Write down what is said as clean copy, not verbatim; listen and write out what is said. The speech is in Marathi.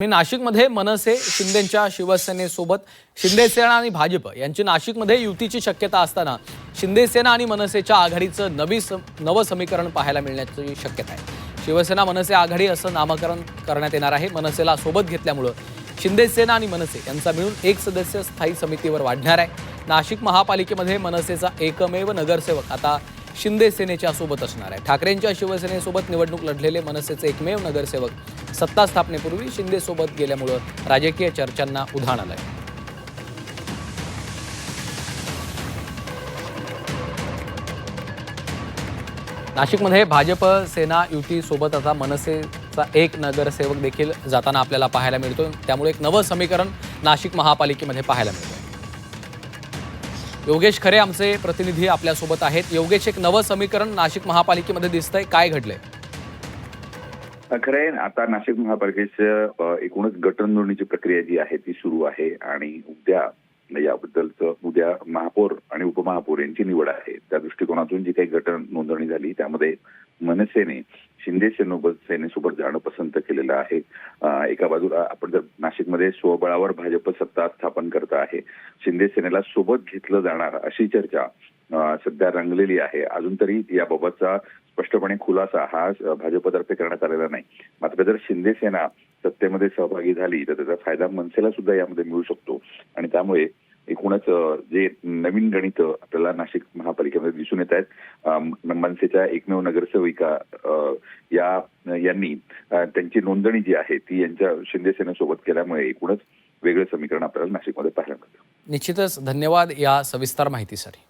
नाशिकमध्ये मनसे शिंदेच्या शिवसेनेसोबत शिंदेसेना आणि भाजप यांची नाशिकमध्ये युतीची शक्यता असताना शिंदेसेना आणि मनसेच्या आघाडीचं नवं समीकरण पाहायला मिळण्याची शक्यता आहे। शिवसेना मनसे आघाडी असं नामकरण करण्यात येणार आहे। मनसेला सोबत घेतल्यामुळे शिंदेसेना आणि मनसे यांचा मिळून एक सदस्य स्थायी समितीवर वाढणार आहे। नाशिक महापालिकेमध्ये मनसेचा एकमेव नगरसेवक आता शिंदेसेनेच्या सोबत असणार आहे। ठाकरेंच्या शिवसेनेसोबत निवडणूक लढलेले मनसेचे एकमेव नगरसेवक सत्ता स्थापनेपूर्वी शिंदे सोबत गेल्यामुळे राजकीय चर्चांना उधाण आलंय। नाशिकमध्ये भाजप सेना युती सोबत आता मनसेचा एक नगरसेवक देखील जाताना आपल्याला पाहायला मिळतो। त्यामुळे एक नवं समीकरण नाशिक महापालिकेमध्ये पाहायला मिळतं। योगेश खरे आमचे प्रतिनिधी आपल्या सोबत आहेत। योगेश, एक नवं समीकरण नाशिक महापालिकेमध्ये दिसतंय, काय घडलंय? खरं आहे, आता नाशिक महापालिकेच्या एकूणच गटनोंदणीची प्रक्रिया जी आहे ती सुरू आहे आणि उद्या याबद्दलचं उद्या महापौर आणि उपमहापौर यांची निवड आहे। त्या दृष्टिकोनातून जी काही गट नोंदणी झाली त्यामध्ये मनसेने शिंदे सेनेसोबत जाणं पसंत केलेलं आहे। एका बाजूला आपण जर नाशिकमध्ये स्वबळावर भाजप सत्ता स्थापन करत आहे, शिंदे सेनेला सोबत घेतलं जाणार अशी चर्चा सध्या रंगलेली आहे। अजून तरी याबाबतचा स्पष्टपणे खुलासा हा भाजपतर्फे करण्यात आलेला नाही। मात्र जर शिंदे सेना सत्तेमध्ये सहभागी झाली तर त्याचा फायदा मनसेला सुद्धा यामध्ये मिळू शकतो आणि त्यामुळे एकूणच जे नवीन गणित आपल्याला नाशिक महापालिकेमध्ये दिसून येत आहेत। मनसेच्या एकमेव नगरसेविका यांनी त्यांची नोंदणी जी आहे ती यांच्या शिंदे सेनेसोबत केल्यामुळे एकूणच वेगळं समीकरण आपल्याला नाशिकमध्ये पाहायला मिळतं। निश्चितच धन्यवाद या सविस्तर माहितीसाठी।